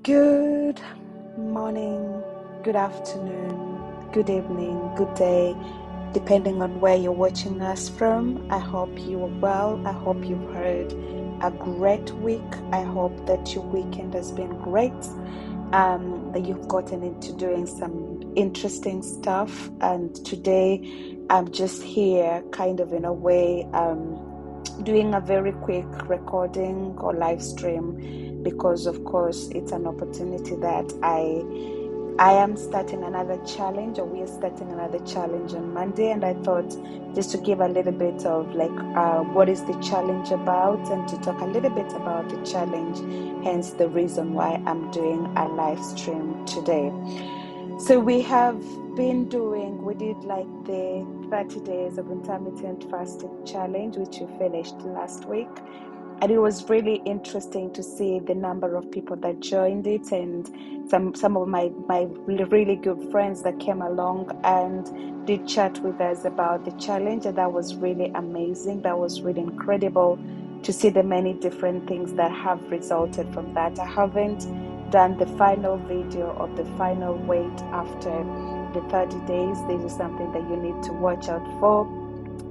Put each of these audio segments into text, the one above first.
Good morning, good afternoon, good evening, good day, depending on where you're watching us from. I hope you are well. I hope you've had a great week. I hope that your weekend has been great, that you've gotten into doing some interesting stuff. And today I'm just here, kind of in a way, doing a very quick recording or live stream because of course it's an opportunity that I am starting another challenge, or we are starting another challenge on Monday, and I thought just to give a little bit of what is the challenge about, and to talk a little bit about the challenge, hence the reason why I'm doing a live stream today. So we did like the 30 days of intermittent fasting challenge, which we finished last week. And it was really interesting to see the number of people that joined it, and some of my really good friends that came along and did chat with us about the challenge. And that was really amazing. That was really incredible to see the many different things that have resulted from that. I haven't done the final video of the final weight after the 30 days. This is something that you need to watch out for,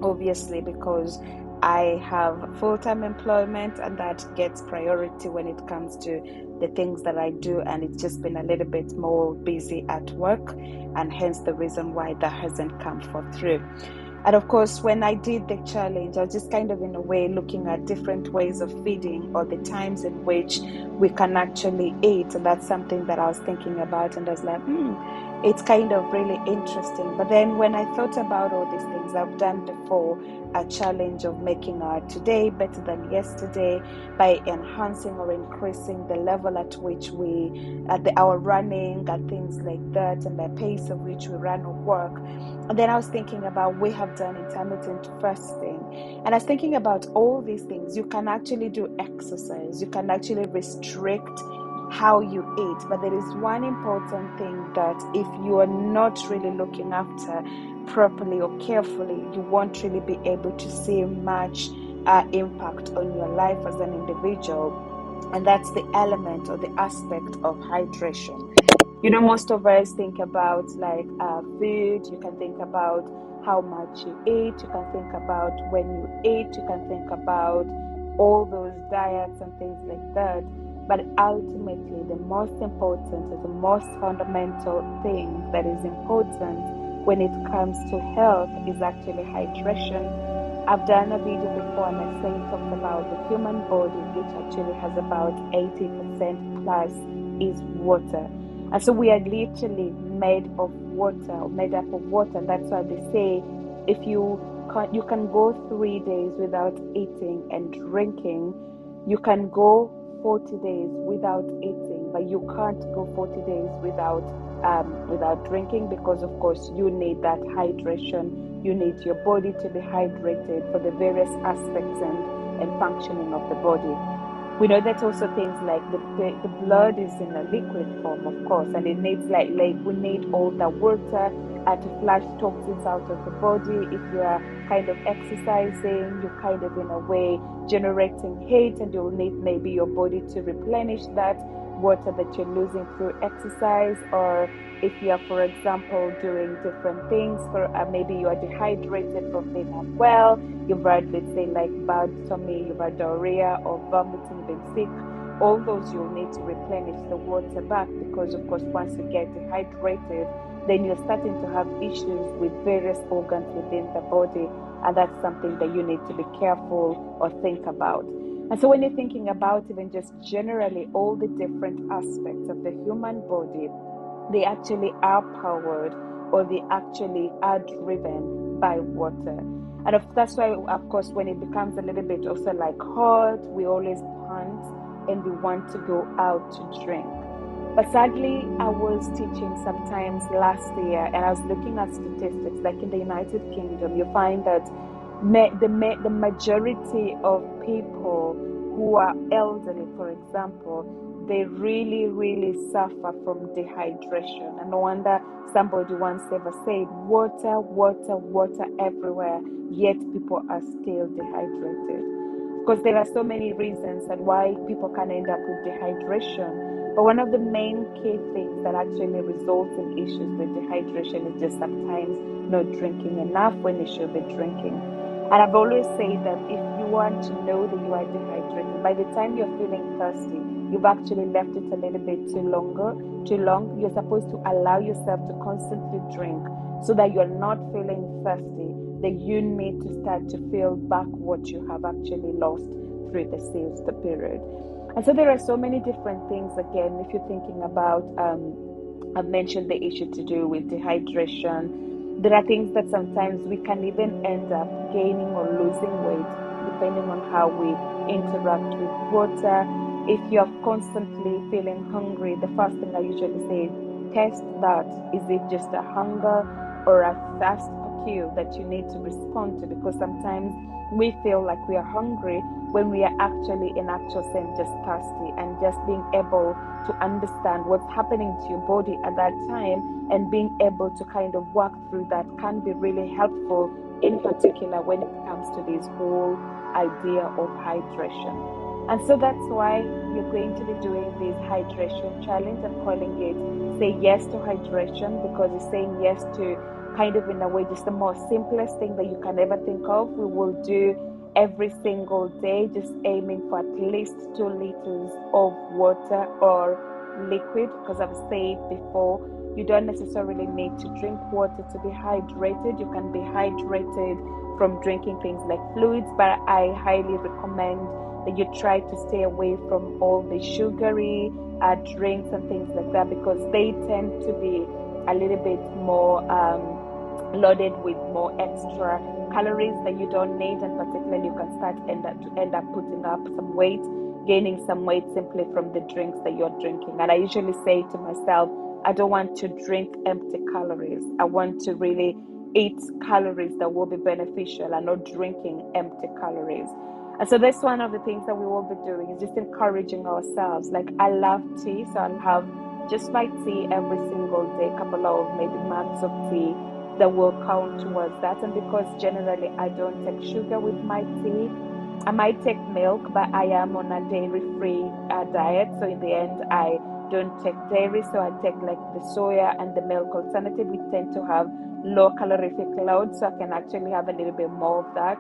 obviously, because I have full-time employment and that gets priority when it comes to the things that I do, and it's just been a little bit more busy at work, and hence the reason why that hasn't come through. And of course, when I did the challenge, I was just kind of in a way looking at different ways of feeding, or the times in which we can actually eat. And that's something that I was thinking about, and I was like, it's kind of really interesting. But then when I thought about all these things I've done before, a challenge of making our today better than yesterday by enhancing or increasing the level at which our running and things like that, and the pace of which we run or work. And then I was thinking about, we have done intermittent fasting, and I was thinking about all these things. You can actually do exercise, you can actually restrict how you eat, but there is one important thing that if you are not really looking after properly or carefully, you won't really be able to see much impact on your life as an individual, and that's the element or the aspect of hydration. Most of us think about food. You can think about how much you eat, you can think about when you eat, you can think about all those diets and things like that. But ultimately, the most important or the most fundamental thing that is important when it comes to health is actually hydration. I've done a video before, and I talked about the human body, which actually has about 80% plus is water. And so we are literally made of water, or made up of water. And that's why they say if you can go 3 days without eating and drinking. You can go 40 days without eating, but you can't go 40 days without drinking, because of course you need that hydration. You need your body to be hydrated for the various aspects and functioning of the body. We know that also things like the blood is in a liquid form, of course, and it needs like we need all the water to flush toxins out of the body. If you are kind of exercising, you're kind of in a way generating heat, and you'll need maybe your body to replenish that water that you're losing through exercise. Or if you are, for example, doing different things, for maybe you are dehydrated from being unwell, you've had, let's say, like bad tummy, you've had diarrhea or vomiting, been sick, all those you'll need to replenish the water back, because of course once you get dehydrated, then you're starting to have issues with various organs within the body, and that's something that you need to be careful or think about. And so when you're thinking about even just generally all the different aspects of the human body, they actually are powered, or they actually are driven by water. And that's why, of course, when it becomes a little bit also like hot, we always pant and we want to go out to drink. But sadly, I was teaching sometimes last year, and I was looking at statistics, like in the United Kingdom, you find that the majority of people who are elderly, for example, they really, really suffer from dehydration. And no wonder somebody once ever said, water, water, water everywhere, yet people are still dehydrated. Because there are so many reasons and why people can end up with dehydration. But one of the main key things that actually results in issues with dehydration is just sometimes not drinking enough when you should be drinking. And I've always said that if you want to know that you are dehydrated, by the time you're feeling thirsty, you've actually left it a little bit too long. You're supposed to allow yourself to constantly drink so that you're not feeling thirsty, that you need to start to fill back what you have actually lost through the period. And so there are so many different things. Again, if you're thinking about, I've mentioned the issue to do with dehydration. There are things that sometimes we can even end up gaining or losing weight depending on how we interact with water. If you're constantly feeling hungry, the first thing I usually say is test that. Is it just a hunger or a thirst cue that you need to respond to? Because sometimes we feel like we are hungry when we are actually in actual sense just thirsty, and just being able to understand what's happening to your body at that time and being able to kind of work through that can be really helpful, in particular when it comes to this whole idea of hydration. And so that's why you're going to be doing this hydration challenge. I'm calling it Say Yes to Hydration, because it's saying yes to kind of, in a way, just the most simplest thing that you can ever think of. We will do every single day, just aiming for at least 2 liters of water or liquid, because I've said before, you don't necessarily need to drink water to be hydrated. You can be hydrated from drinking things like fluids, but I highly recommend that you try to stay away from all the sugary drinks and things like that, because they tend to be a little bit more loaded with more extra calories that you don't need, and particularly you can end up putting up some weight, gaining some weight simply from the drinks that you're drinking. And I usually say to myself, I don't want to drink empty calories. I want to really eat calories that will be beneficial and not drinking empty calories. And so that's one of the things that we will be doing, is just encouraging ourselves. Like, I love tea, so I'll have just my tea every single day, a couple of maybe mugs of tea that will count towards that. And because generally I don't take sugar with my tea, I might take milk, but I am on a dairy-free diet. So in the end, I don't take dairy. So I take like the soya and the milk alternative, which tend to have low calorific load. So I can actually have a little bit more of that.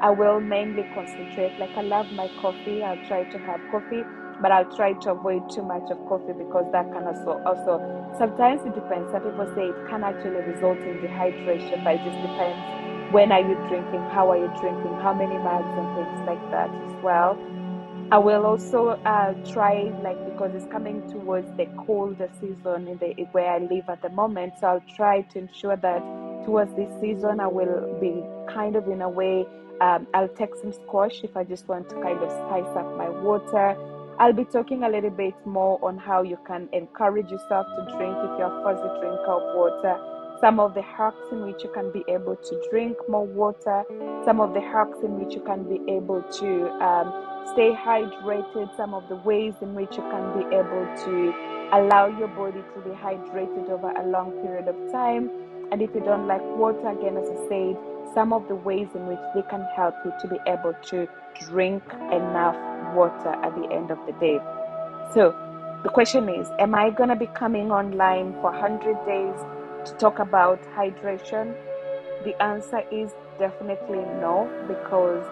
I will mainly concentrate. Like, I love my coffee. I'll try to have coffee, but I'll try to avoid too much of coffee, because that can also sometimes it depends. Some people say it can actually result in dehydration, but it just depends. When are you drinking? How are you drinking? How many mugs and things like that as well. I will also try, like, because it's coming towards the colder season where I live at the moment, so I'll try to ensure that towards this season I will be kind of, in a way, I'll take some squash if I just want to kind of spice up my water. I'll be talking a little bit more on how you can encourage yourself to drink if you're a fuzzy drinker of water. Some of the hacks in which you can be able to drink more water. Some of the hacks in which you can be able to stay hydrated. Some of the ways in which you can be able to allow your body to be hydrated over a long period of time. And if you don't like water, again, as I said, some of the ways in which they can help you to be able to drink enough water at the end of the day. So the question is, am I going to be coming online for 100 days to talk about hydration? The answer is definitely no, because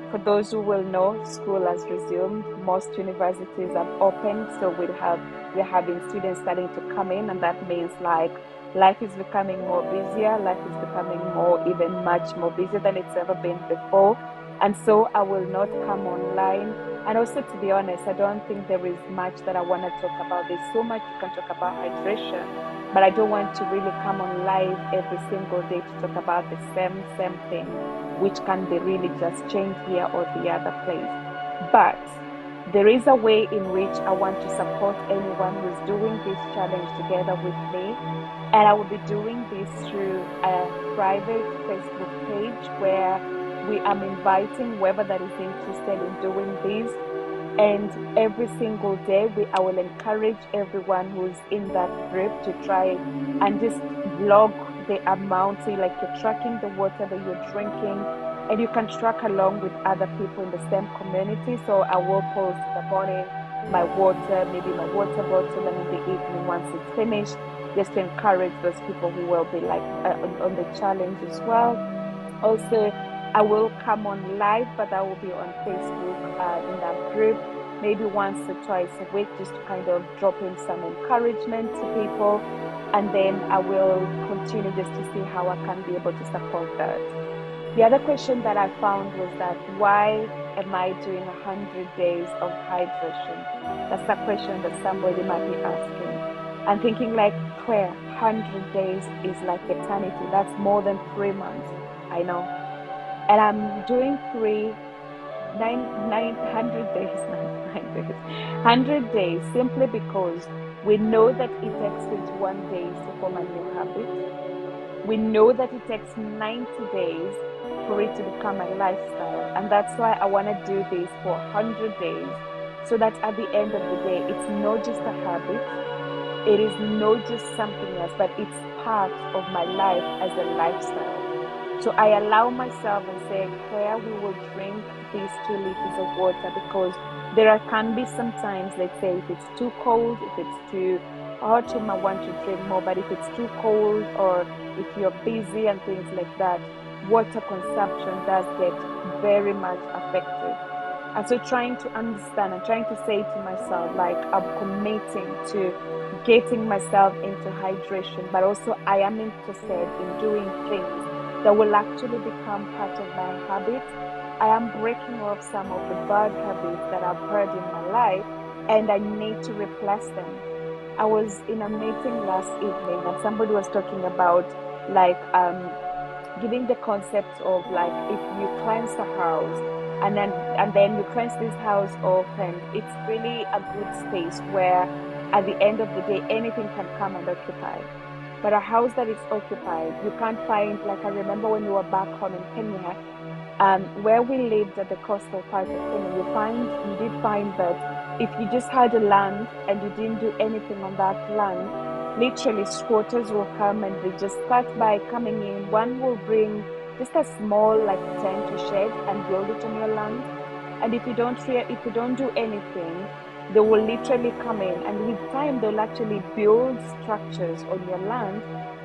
for those who will know, school has resumed. Most universities have opened, so we're having students starting to come in, and that means, like, life is becoming more busier. Life is becoming even much more busier than it's ever been before. And so I will not come online. And also, to be honest, I don't think there is much that I want to talk about. There's so much you can talk about hydration, but I don't want to really come on live every single day to talk about the same thing, which can be really just change here or the other place. But there is a way in which I want to support anyone who's doing this challenge together with me. And I will be doing this through a private Facebook page where we am inviting whoever that is interested in doing this. And every single day, I will encourage everyone who's in that group to try and just log the amount. So, like, you're tracking the water that you're drinking, and you can track along with other people in the same community. So I will post in the morning my water, maybe my water bottle, and in the evening once it's finished, just to encourage those people who will be like on the challenge as well. Also, I will come on live, but I will be on Facebook in that group, maybe once or twice a week, just to kind of drop in some encouragement to people. And then I will continue just to see how I can be able to support that. The other question that I found was that why am I doing 100 days of hydration? That's a question that somebody might be asking. I'm thinking like, Claire, 100 days is like eternity. That's more than 3 months. I know. And I'm doing 900 days, not 9 days, 100 days simply because we know that it takes 21 days to form a new habit. We know that it takes 90 days for it to become a lifestyle. And that's why I want to do this for 100 days, so that at the end of the day, it's not just a habit. It is not just something else, but it's part of my life as a lifestyle. So I allow myself and say, Claire, we will drink these 2 liters of water, because there can be sometimes, let's say, if it's too cold, if it's too hot, you might want to drink more. But if it's too cold, or if you're busy and things like that, water consumption does get very much affected. And so trying to understand and trying to say to myself, like, I'm committing to getting myself into hydration, but also I am interested in doing things that will actually become part of my habits. I am breaking off some of the bad habits that I've heard in my life, and I need to replace them. I was in a meeting last evening, and somebody was talking about like giving the concept of like, if you cleanse a house and then you cleanse this house off, and it's really a good space where at the end of the day anything can come and occupy. But a house that is occupied, you can't find, like, I remember when we were back home in Kenya, where we lived at the coastal part of Kenya, you did find that if you just had a land and you didn't do anything on that land, literally squatters will come and they just start by coming in. One will bring just a small like tent or shed and build it on your land. And if you don't do anything, they will literally come in, and with time they'll actually build structures on your land.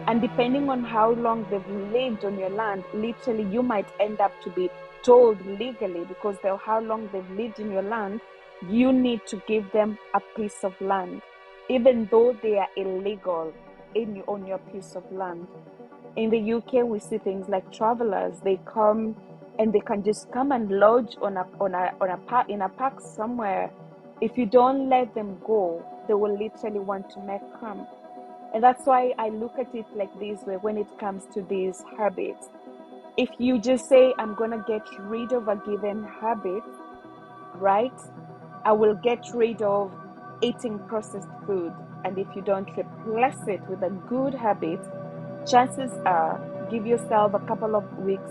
And depending on how long they've lived on your land, literally you might end up to be told legally, because of how long they've lived in your land, you need to give them a piece of land, even though they are illegal on your piece of land. In the UK, we see things like travelers. They come and they can just come and lodge in a park somewhere. If you don't let them go, they will literally want to make camp. And that's why I look at it like this way when it comes to these habits. If you just say, I'm going to get rid of a given habit, right? I will get rid of eating processed food. And if you don't replace it with a good habit, chances are, give yourself a couple of weeks,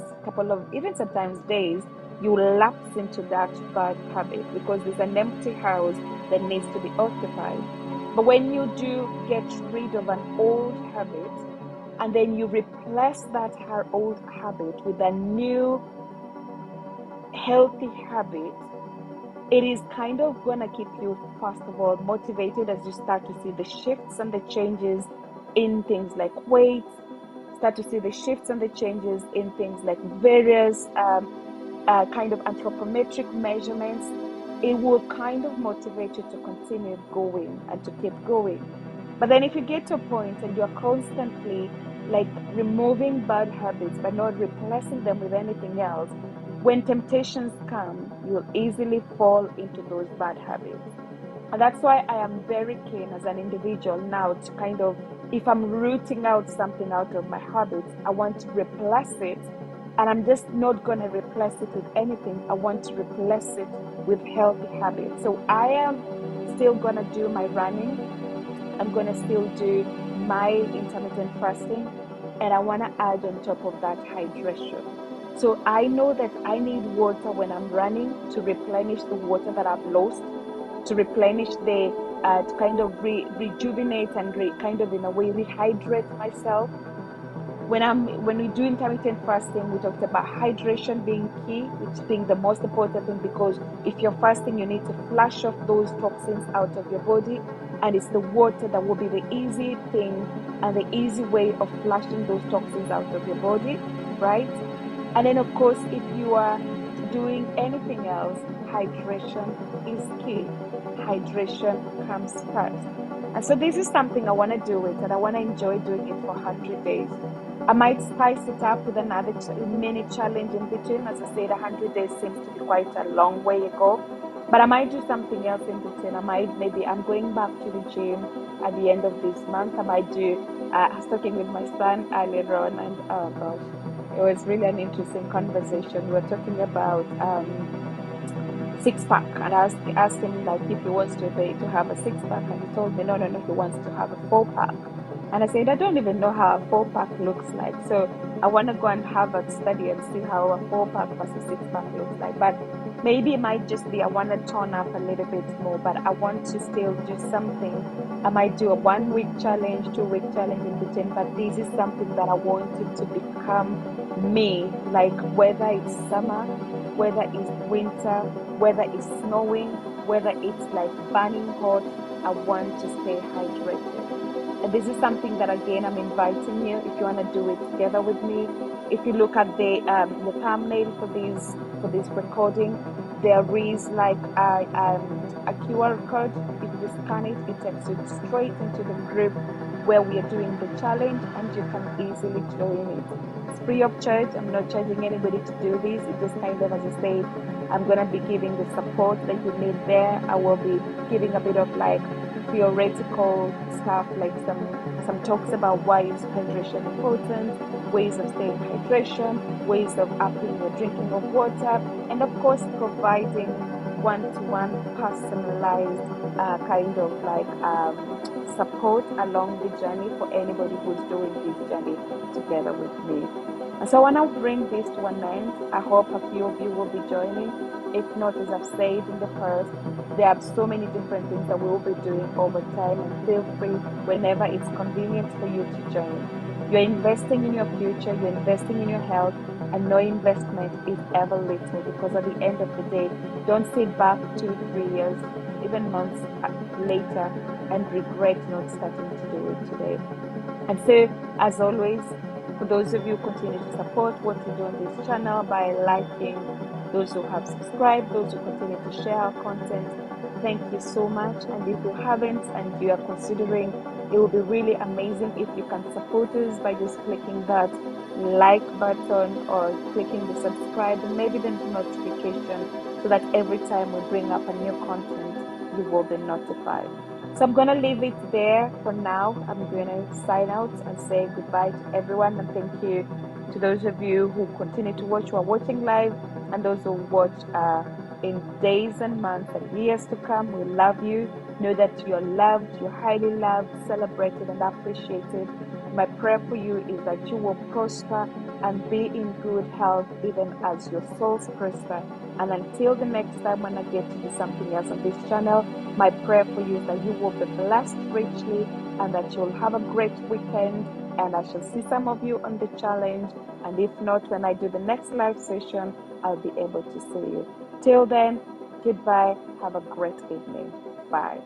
even sometimes days, you will lapse into that bad habit, because there's an empty house that needs to be occupied. But when you do get rid of an old habit, and then you replace that old habit with a new healthy habit, it is kind of going to keep you, first of all, motivated as you start to see the shifts and the changes in things like weight, start to see the shifts and the changes in things like various kind of anthropometric measurements. It will kind of motivate you to continue going and to keep going. But then if you get to a point and you're constantly like removing bad habits but not replacing them with anything else, when temptations come, you'll easily fall into those bad habits. And that's why I am very keen as an individual now to kind of, if I'm rooting out something out of my habits, I want to replace it. And I'm just not going to replace it with anything. I want to replace it with healthy habits. So I am still going to do my running. I'm going to still do my intermittent fasting. And I want to add on top of that hydration. So I know that I need water when I'm running to replenish the water that I've lost, to replenish to kind of rejuvenate and kind of in a way rehydrate myself. when we do intermittent fasting, we talked about hydration being key, which being the most important thing, because if you're fasting, you need to flush off those toxins out of your body, and it's the water that will be the easy thing and the easy way of flushing those toxins out of your body, right? And then, of course, if you are doing anything else, hydration is key. Hydration comes first. And so this is something I want to do it, and I want to enjoy doing it for 100 days. I might spice it up with another mini challenge in between. As I said, 100 days seems to be quite a long way ago. But I might do something else in between. I'm going back to the gym at the end of this month. I was talking with my son earlier on, and oh gosh, it was really an interesting conversation. We were talking about six pack, and I asked him like if he wants to have a six pack, and he told me no, he wants to have a 4 pack. And I said, I don't even know how a 4 pack looks like. So I want to go and have a study and see how a 4 pack versus 6 pack looks like. But maybe it might just be I want to turn up a little bit more, but I want to still do something. I might do a 1 week challenge, 2 week challenge in between, but this is something that I want it to become me, like whether it's summer, whether it's winter, whether it's snowing, whether it's like burning hot, I want to stay hydrated. And this is something that, again, I'm inviting you, if you want to do it together with me. If you look at the thumbnail for this recording, there is like a QR code. If you scan it, it takes you straight into the group where we are doing the challenge, and you can easily join it. It's free of charge. I'm not charging anybody to do this. It's just kind of, as I said, I'm going to be giving the support that you need there. I will be giving a bit of like theoretical stuff, like some talks about why is hydration important, ways of staying hydration, ways of upping your drinking of water, and of course providing one-to-one personalized kind of like support along the journey for anybody who's doing this journey together with me. And so I want to bring this to an end. I hope a few of you will be joining. If not, as I've said in the past, there are so many different things that we will be doing over time, and feel free whenever it's convenient for you to join. You're investing in your future, you're investing in your health, and no investment is ever little, because at the end of the day, don't sit back 2-3 years, even months later, and regret not starting to do it today. And so, as always, for those of you who continue to support what we do on this channel by liking, those who have subscribed, those who continue to share our content, thank you so much. And if you haven't and you are considering, it will be really amazing if you can support us by just clicking that like button or clicking the subscribe and maybe the notification, so that every time we bring up a new content, you will be notified. So I'm going to leave it there for now. I'm going to sign out and say goodbye to everyone, and thank you to those of you who continue to watch, who are watching live, and those who watch in days and months and years to come. We love you. Know that you're loved, you're highly loved, celebrated, and appreciated. My prayer for you is that you will prosper and be in good health, even as your souls prosper. And until the next time when I get to do something else on this channel, my prayer for you is that you will be blessed richly, and that you'll have a great weekend, and I shall see some of you on the challenge. And if not, when I do the next live session, I'll be able to see you. Till then, goodbye. Have a great evening. Bye.